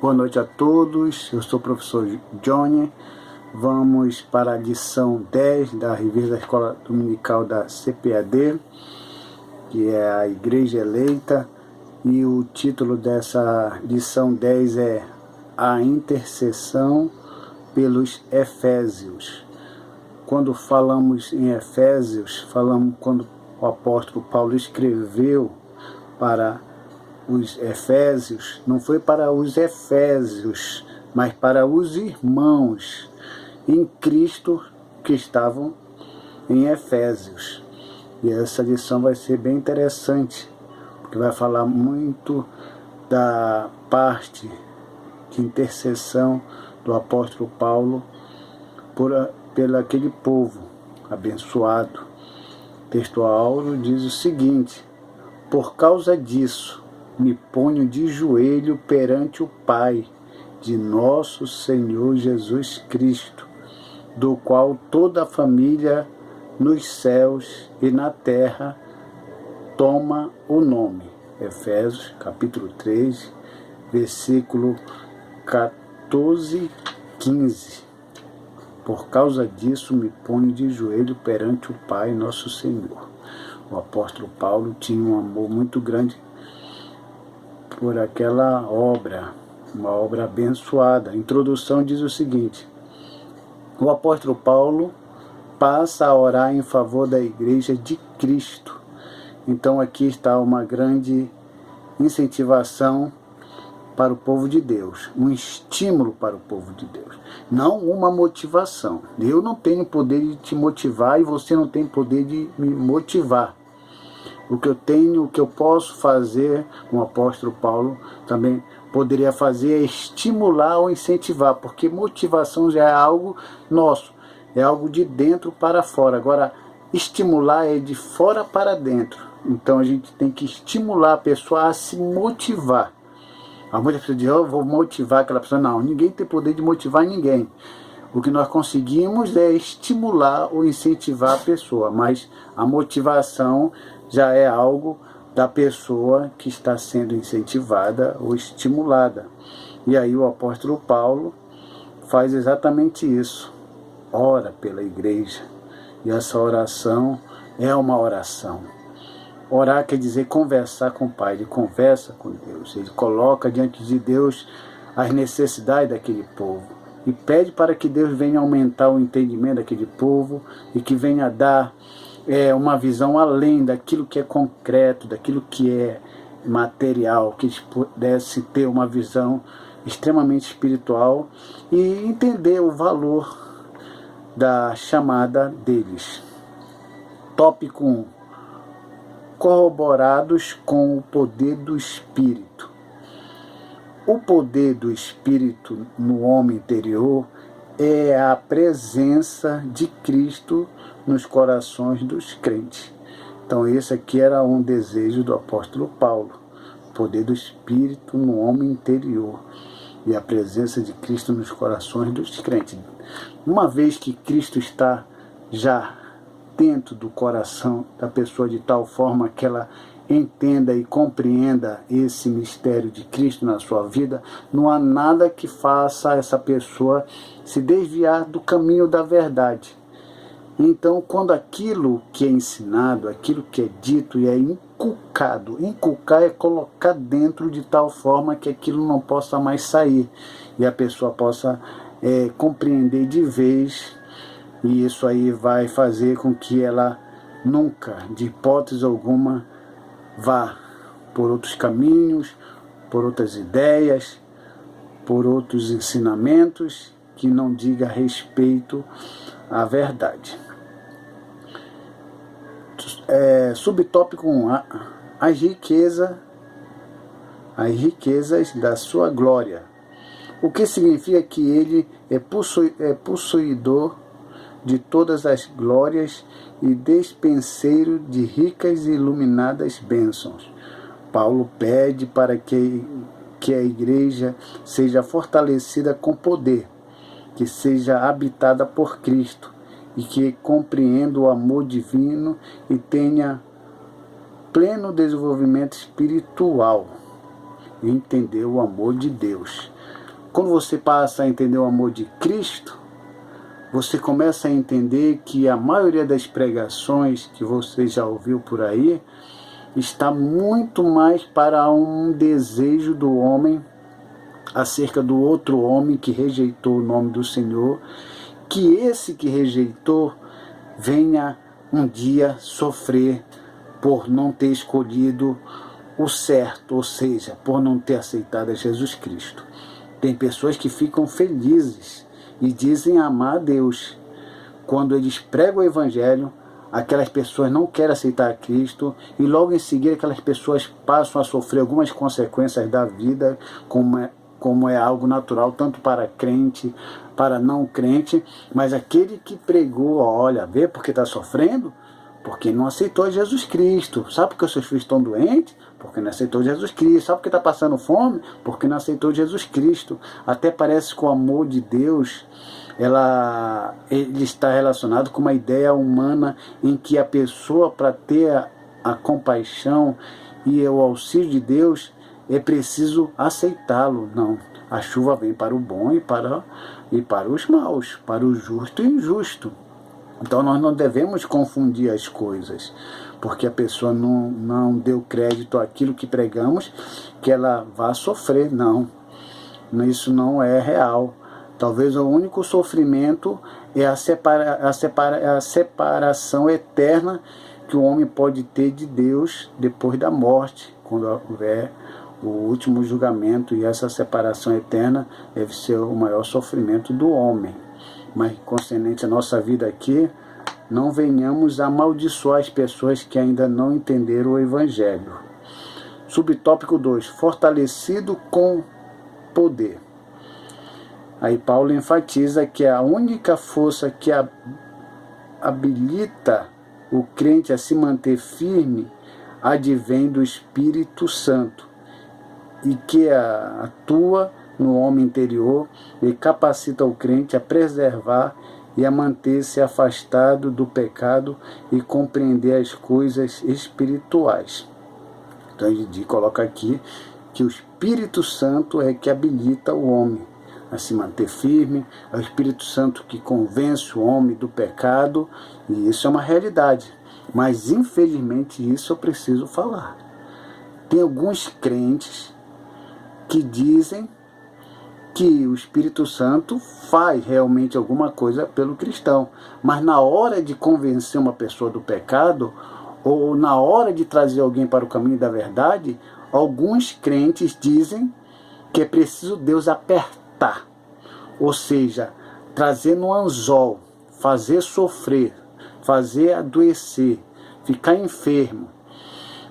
Boa noite a todos, eu sou o professor Johnny. Vamos para a lição 10 da revista da Escola Dominical da CPAD, que é a Igreja Eleita, e o título dessa lição 10 é A Intercessão pelos Efésios. Quando falamos em Efésios, falamos quando o apóstolo Paulo escreveu para os Efésios, não foi para os Efésios, mas para os irmãos em Cristo que estavam em Efésios. E essa lição vai ser bem interessante, porque vai falar muito da parte de intercessão do apóstolo Paulo pelo aquele povo abençoado. O texto áureo diz o seguinte: por causa disso, me ponho de joelho perante o Pai de nosso Senhor Jesus Cristo, do qual toda a família nos céus e na terra toma o nome. Efésios capítulo 3, versículo 14, 15. Por causa disso me ponho de joelho perante o Pai nosso Senhor. O apóstolo Paulo tinha um amor muito grande por aquela obra, uma obra abençoada. A introdução diz o seguinte: o apóstolo Paulo passa a orar em favor da igreja de Cristo. Então aqui está uma grande incentivação para o povo de Deus, um estímulo para o povo de Deus, não uma motivação. Eu não tenho poder de te motivar e você não tem poder de me motivar. O que eu tenho, o que eu posso fazer, como o apóstolo Paulo também poderia fazer, é estimular ou incentivar, porque motivação já é algo nosso, é algo de dentro para fora. Agora, estimular é de fora para dentro. Então a gente tem que estimular a pessoa a se motivar. Há muitas pessoas dizem: eu vou motivar aquela pessoa. Não, ninguém tem poder de motivar ninguém. O que nós conseguimos é estimular ou incentivar a pessoa, mas a motivação já é algo da pessoa que está sendo incentivada ou estimulada. E aí o apóstolo Paulo faz exatamente isso. Ora pela igreja. E essa oração é uma oração. Orar quer dizer conversar com o Pai. Ele conversa com Deus. Ele coloca diante de Deus as necessidades daquele povo. E pede para que Deus venha aumentar o entendimento daquele povo e que venha dar uma visão além daquilo que é concreto, daquilo que é material, que eles pudessem ter uma visão extremamente espiritual e entender o valor da chamada deles. Tópico 1. Corroborados com o poder do Espírito. O poder do Espírito no homem interior é a presença de Cristo nos corações dos crentes. Então esse aqui era um desejo do apóstolo Paulo, o poder do Espírito no homem interior e a presença de Cristo nos corações dos crentes. Uma vez que Cristo está já dentro do coração da pessoa de tal forma que ela entenda e compreenda esse mistério de Cristo na sua vida, não há nada que faça essa pessoa se desviar do caminho da verdade. Então, quando aquilo que é ensinado, aquilo que é dito e é inculcado, inculcar é colocar dentro de tal forma que aquilo não possa mais sair e a pessoa possa compreender de vez, e isso aí vai fazer com que ela nunca, de hipótese alguma, vá por outros caminhos, por outras ideias, por outros ensinamentos que não diga respeito à verdade. Subtópico 1. As riquezas da sua glória. O que significa que ele é possuidor de todas as glórias e despenseiro de ricas e iluminadas bênçãos. Paulo pede para que a igreja seja fortalecida com poder, que seja habitada por Cristo e que compreenda o amor divino e tenha pleno desenvolvimento espiritual. E entender o amor de Deus. Quando você passa a entender o amor de Cristo, você começa a entender que a maioria das pregações que você já ouviu por aí está muito mais para um desejo do homem acerca do outro homem que rejeitou o nome do Senhor, que esse que rejeitou venha um dia sofrer por não ter escolhido o certo, ou seja, por não ter aceitado a Jesus Cristo. Tem pessoas que ficam felizes e dizem amar a Deus. Quando eles pregam o Evangelho, aquelas pessoas não querem aceitar a Cristo e logo em seguida aquelas pessoas passam a sofrer algumas consequências da vida, como é algo natural, tanto para crente, para não crente, mas aquele que pregou, olha, vê porque está sofrendo? Porque não aceitou Jesus Cristo. Sabe por que os seus filhos estão doentes? Porque não aceitou Jesus Cristo. Sabe por que está passando fome? Porque não aceitou Jesus Cristo. Até parece que o amor de Deus, ele está relacionado com uma ideia humana em que a pessoa, para ter a compaixão e o auxílio de Deus, é preciso aceitá-lo. Não, a chuva vem para o bom e para os maus, para o justo e o injusto. Então nós não devemos confundir as coisas, porque a pessoa não deu crédito àquilo que pregamos, que ela vá sofrer. Não, isso não é real. Talvez o único sofrimento é a separação eterna que o homem pode ter de Deus depois da morte, quando houver o último julgamento, e essa separação eterna deve ser o maior sofrimento do homem. Mas concernente à nossa vida aqui, não venhamos amaldiçoar as pessoas que ainda não entenderam o Evangelho. Subtópico 2, fortalecido com poder. Aí Paulo enfatiza que a única força que habilita o crente a se manter firme advém do Espírito Santo, e que atua no homem interior e capacita o crente a preservar e a manter-se afastado do pecado e compreender as coisas espirituais. Então ele coloca aqui que o Espírito Santo é que habilita o homem a se manter firme, é o Espírito Santo que convence o homem do pecado, e isso é uma realidade. Mas infelizmente isso eu preciso falar. Tem alguns crentes que dizem que o Espírito Santo faz realmente alguma coisa pelo cristão, mas na hora de convencer uma pessoa do pecado, ou na hora de trazer alguém para o caminho da verdade, alguns crentes dizem que é preciso Deus apertar, ou seja, trazer no anzol, fazer sofrer, fazer adoecer, ficar enfermo.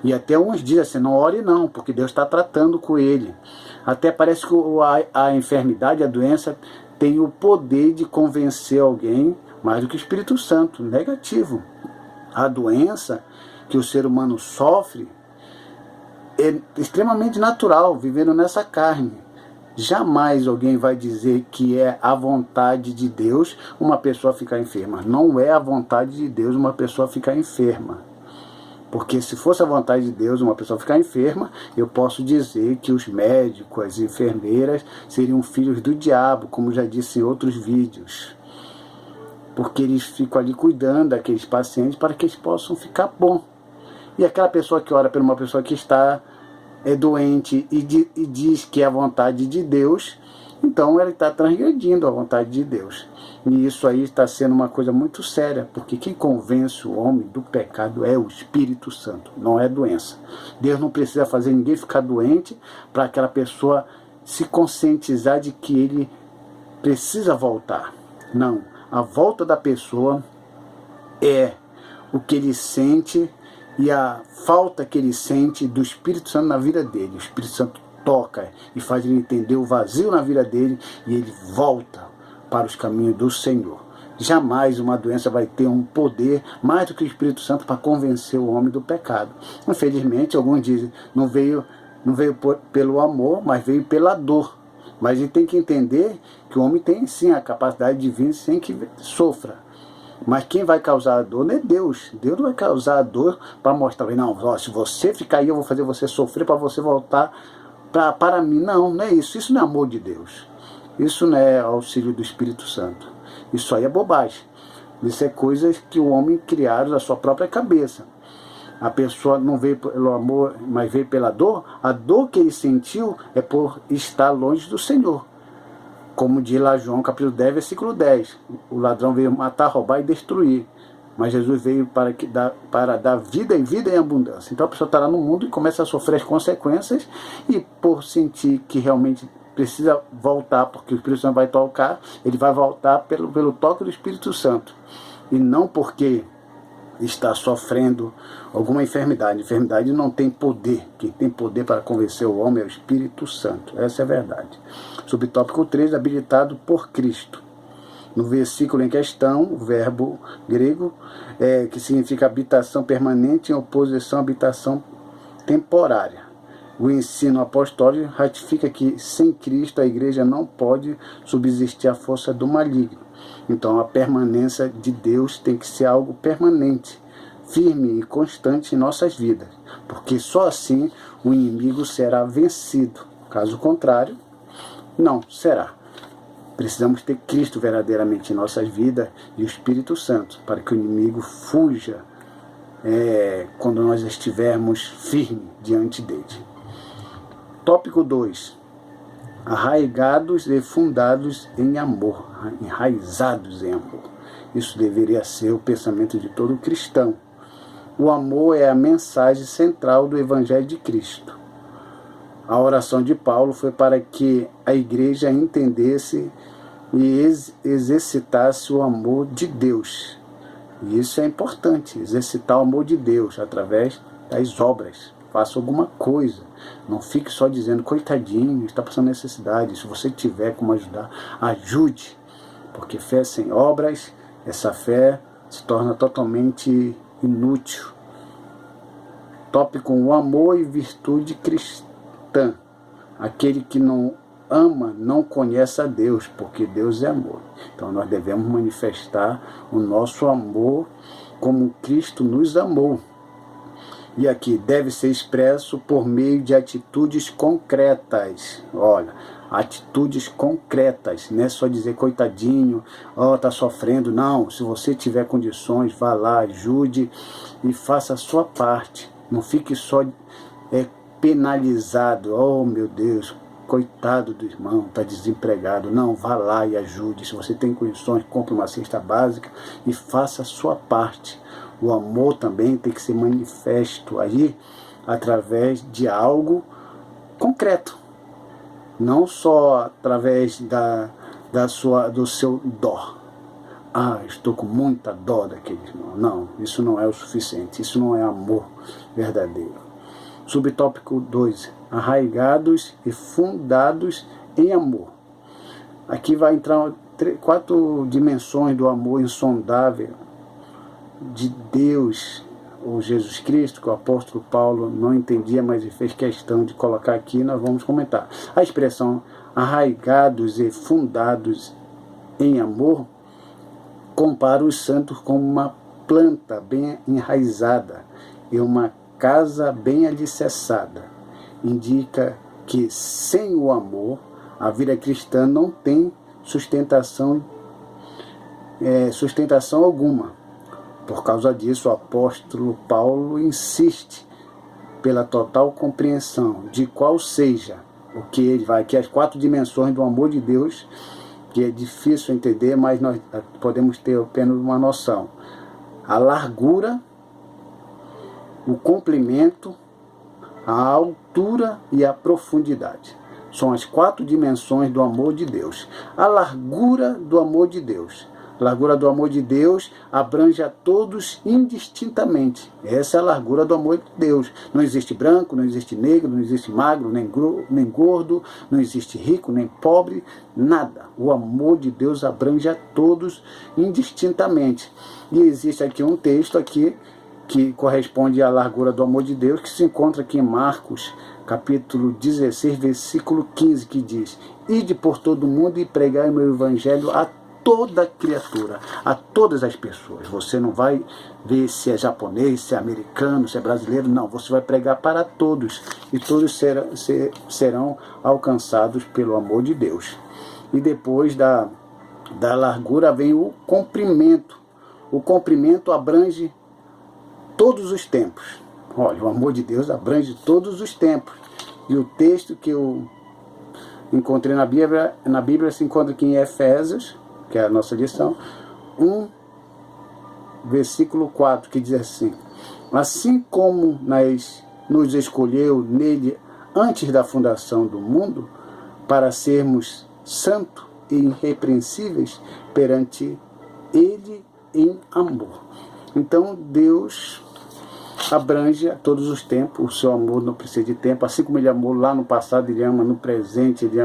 E até uns dizem assim, não ore não, porque Deus está tratando com ele. Até parece que a enfermidade, a doença, tem o poder de convencer alguém mais do que o Espírito Santo. Negativo. A doença que o ser humano sofre é extremamente natural, vivendo nessa carne. Jamais alguém vai dizer que é a vontade de Deus uma pessoa ficar enferma. Não é a vontade de Deus uma pessoa ficar enferma. Porque se fosse a vontade de Deus uma pessoa ficar enferma, eu posso dizer que os médicos, as enfermeiras seriam filhos do diabo, como já disse em outros vídeos. Porque eles ficam ali cuidando daqueles pacientes para que eles possam ficar bom. E aquela pessoa que ora por uma pessoa que está doente e diz que é a vontade de Deus, então ele está transgredindo a vontade de Deus. E isso aí está sendo uma coisa muito séria, porque quem convence o homem do pecado é o Espírito Santo, não é doença. Deus não precisa fazer ninguém ficar doente para aquela pessoa se conscientizar de que ele precisa voltar. Não, a volta da pessoa é o que ele sente e a falta que ele sente do Espírito Santo na vida dele. O Espírito Santo toca e faz ele entender o vazio na vida dele e ele volta para os caminhos do Senhor. Jamais uma doença vai ter um poder mais do que o Espírito Santo para convencer o homem do pecado. Infelizmente, alguns dizem, não veio pelo amor, mas veio pela dor. Mas a gente tem que entender que o homem tem sim a capacidade de vir sem que sofra. Mas quem vai causar a dor não é Deus. Deus não vai causar a dor para mostrar, não, ó, se você ficar aí eu vou fazer você sofrer para você voltar para mim. Não, não é isso. Isso não é amor de Deus. Isso não é auxílio do Espírito Santo. Isso aí é bobagem. Isso é coisas que o homem criaram da sua própria cabeça. A pessoa não veio pelo amor, mas veio pela dor. A dor que ele sentiu é por estar longe do Senhor. Como diz lá João capítulo 10, versículo 10. O ladrão veio matar, roubar e destruir. Mas Jesus veio para dar vida e vida em abundância. Então a pessoa está lá no mundo e começa a sofrer as consequências. E por sentir que realmente precisa voltar, porque o Espírito Santo vai tocar, ele vai voltar pelo toque do Espírito Santo. E não porque está sofrendo alguma enfermidade. Enfermidade não tem poder. Quem tem poder para convencer o homem é o Espírito Santo. Essa é a verdade. Subtópico 3, habilitado por Cristo. No versículo em questão, o verbo grego, que significa habitação permanente em oposição à habitação temporária. O ensino apostólico ratifica que sem Cristo a igreja não pode subsistir à força do maligno. Então a permanência de Deus tem que ser algo permanente, firme e constante em nossas vidas, porque só assim o inimigo será vencido. Caso contrário, não será. Precisamos ter Cristo verdadeiramente em nossas vidas e o Espírito Santo, para que o inimigo fuja quando nós estivermos firmes diante dele. Tópico 2. Arraigados e fundados em amor. Enraizados em amor. Isso deveria ser o pensamento de todo cristão. O amor é a mensagem central do Evangelho de Cristo. A oração de Paulo foi para que a igreja entendesse e exercitasse o amor de Deus. E isso é importante, exercitar o amor de Deus através das obras. Faça alguma coisa. Não fique só dizendo, coitadinho, está passando necessidade. Se você tiver como ajudar, ajude. Porque fé sem obras, essa fé se torna totalmente inútil. Tópico 1, amor e virtude cristã. Aquele que não ama não conhece a Deus, porque Deus é amor. Então nós devemos manifestar o nosso amor como Cristo nos amou. E aqui deve ser expresso por meio de atitudes concretas. Olha, atitudes concretas, não é só dizer coitadinho, está sofrendo. Não, se você tiver condições, vá lá, ajude e faça a sua parte. Não fique só penalizado. Oh meu Deus, coitado do irmão, está desempregado. Não, vá lá e ajude. Se você tem condições, compre uma cesta básica e faça a sua parte. O amor também tem que ser manifesto aí através de algo concreto. Não só através do seu dó. Estou com muita dó daquele irmão. Não, isso não é o suficiente. Isso não é amor verdadeiro. Subtópico 2. Arraigados e fundados em amor. Aqui vai entrar 4 dimensões do amor insondável de Deus, ou Jesus Cristo, que o apóstolo Paulo não entendia, mas ele fez questão de colocar aqui, nós vamos comentar. A expressão arraigados e fundados em amor compara os santos como uma planta bem enraizada e uma casa bem alicerçada. Indica que sem o amor a vida cristã não tem sustentação alguma. Por causa disso, o apóstolo Paulo insiste pela total compreensão de qual seja o que ele vai, que as 4 dimensões do amor de Deus, que é difícil entender, mas nós podemos ter apenas uma noção. A largura, o comprimento, a altura e a profundidade. São as 4 dimensões do amor de Deus. A largura do amor de Deus. A largura do amor de Deus abrange a todos indistintamente. Essa é a largura do amor de Deus. Não existe branco, não existe negro, não existe magro, nem gordo, não existe rico, nem pobre, nada. O amor de Deus abrange a todos indistintamente. E existe aqui um texto aqui que corresponde à largura do amor de Deus, que se encontra aqui em Marcos, capítulo 16, versículo 15, que diz: Ide por todo mundo e pregai o meu evangelho a toda criatura, a todas as pessoas. Você não vai ver se é japonês, se é americano, se é brasileiro, não. Você vai pregar para todos, e todos serão alcançados pelo amor de Deus. e depois da largura vem o comprimento. O comprimento abrange todos os tempos. Olha, o amor de Deus abrange todos os tempos. E o texto que eu encontrei na Bíblia se encontra aqui em Efésios, que é a nossa lição, 1, versículo 4, que diz assim: assim como nos escolheu nele antes da fundação do mundo, para sermos santos e irrepreensíveis perante ele em amor. Então Deus abrange a todos os tempos. O seu amor não precisa de tempo. Assim como ele amou lá no passado, ele ama no presente, ele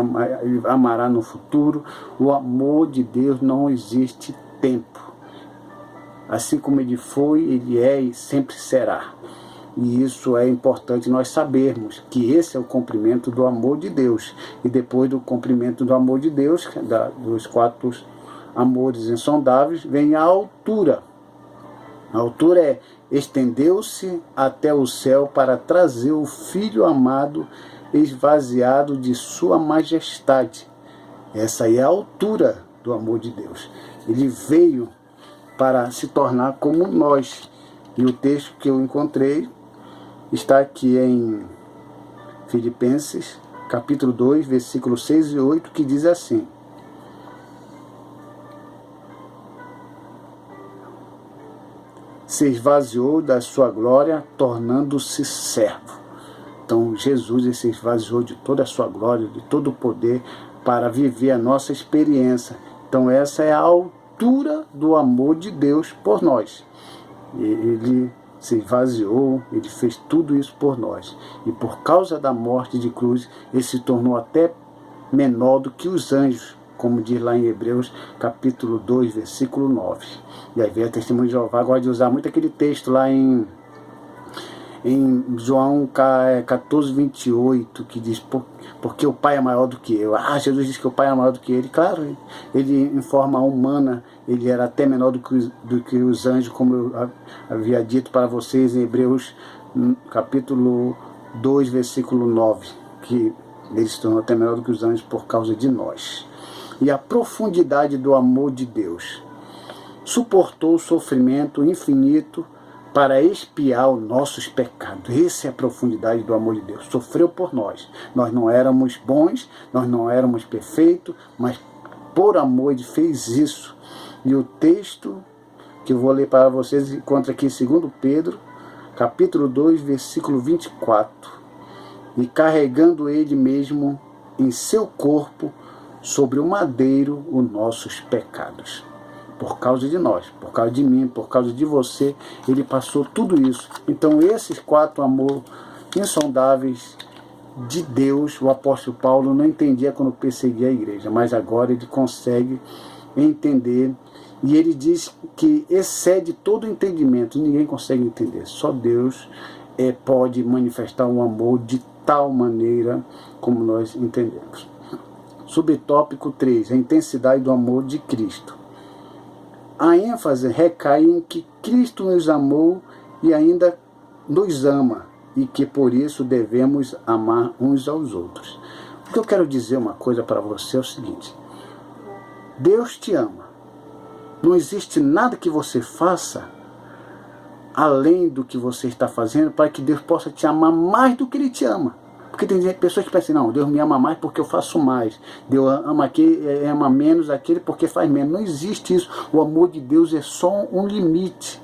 amará no futuro. O amor de Deus não existe tempo. Assim como ele foi, ele é e sempre será. E isso é importante nós sabermos, que esse é o cumprimento do amor de Deus. E depois do cumprimento do amor de Deus, dos 4 amores insondáveis, vem a altura. A altura é: estendeu-se até o céu para trazer o Filho amado esvaziado de sua majestade. Essa aí é a altura do amor de Deus. Ele veio para se tornar como nós. E o texto que eu encontrei está aqui em Filipenses, capítulo 2, versículos 6 e 8, que diz assim: se esvaziou da sua glória, tornando-se servo. Então Jesus se esvaziou de toda a sua glória, de todo o poder, para viver a nossa experiência. Então essa é a altura do amor de Deus por nós. Ele se esvaziou, ele fez tudo isso por nós. E por causa da morte de cruz, ele se tornou até menor do que os anjos, como diz lá em Hebreus, capítulo 2, versículo 9. E aí vem a Testemunha de Jeová, gosta de usar muito aquele texto lá em João 14, 28, que diz: porque o Pai é maior do que eu. Jesus disse que o Pai é maior do que ele. Claro, ele em forma humana, ele era até menor do que os anjos, como eu havia dito para vocês em Hebreus capítulo 2, versículo 9, que ele se tornou até menor do que os anjos por causa de nós. E a profundidade do amor de Deus: suportou o sofrimento infinito para expiar os nossos pecados. Essa é a profundidade do amor de Deus. Sofreu por nós. Nós não éramos bons, nós não éramos perfeitos, mas por amor ele fez isso. E o texto que eu vou ler para vocês encontra aqui em 2 Pedro, capítulo 2, versículo 24. E carregando ele mesmo em seu corpo sobre o madeiro os nossos pecados. Por causa de nós, por causa de mim, por causa de você, ele passou tudo isso. Então esses 4 amores insondáveis de Deus, o apóstolo Paulo não entendia quando perseguia a igreja, mas agora ele consegue entender. E ele diz que excede todo entendimento. Ninguém consegue entender, só Deus pode manifestar um amor de tal maneira como nós entendemos. Subtópico 3, a intensidade do amor de Cristo. A ênfase recai em que Cristo nos amou e ainda nos ama, e que por isso devemos amar uns aos outros. O que eu quero dizer uma coisa para você é o seguinte: Deus te ama. Não existe nada que você faça além do que você está fazendo para que Deus possa te amar mais do que Ele te ama. Porque tem pessoas que pensam assim: não, Deus me ama mais porque eu faço mais. Deus ama aquele, ama menos aquele porque faz menos. Não existe isso. O amor de Deus é só um limite.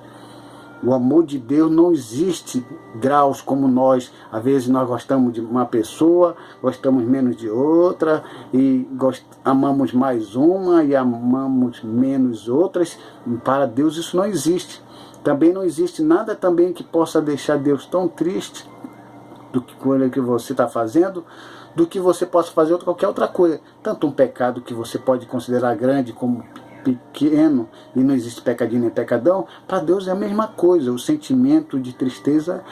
O amor de Deus não existe graus como nós. Às vezes nós gostamos de uma pessoa, gostamos menos de outra, e amamos mais uma e amamos menos outras. Para Deus isso não existe. Também não existe nada também que possa deixar Deus tão triste do que coisa que você está fazendo, do que você possa fazer qualquer outra coisa. Tanto um pecado que você pode considerar grande como pequeno, e não existe pecadinho nem pecadão, para Deus é a mesma coisa. O sentimento de tristeza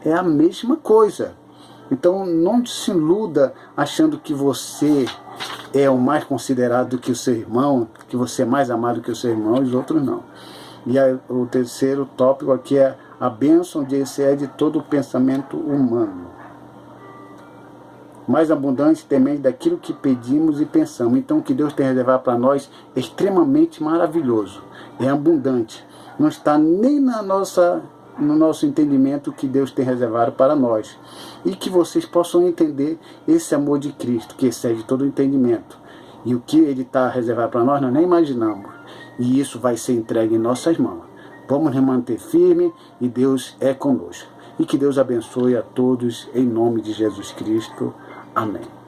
é a mesma coisa. Então não se iluda achando que você é o mais considerado do que o seu irmão, que você é mais amado que o seu irmão, e os outros não. E o terceiro tópico aqui é: a bênção de excede todo o pensamento humano. mais abundante temente daquilo que pedimos e pensamos. Então o que Deus tem reservado para nós é extremamente maravilhoso, é abundante. Não está nem no nosso entendimento que Deus tem reservado para nós. E que vocês possam entender esse amor de Cristo, que excede todo o entendimento. E o que Ele está reservado para nós, nós nem imaginamos. E isso vai ser entregue em nossas mãos. Vamos nos manter firmes e Deus é conosco. E que Deus abençoe a todos em nome de Jesus Cristo. Amém.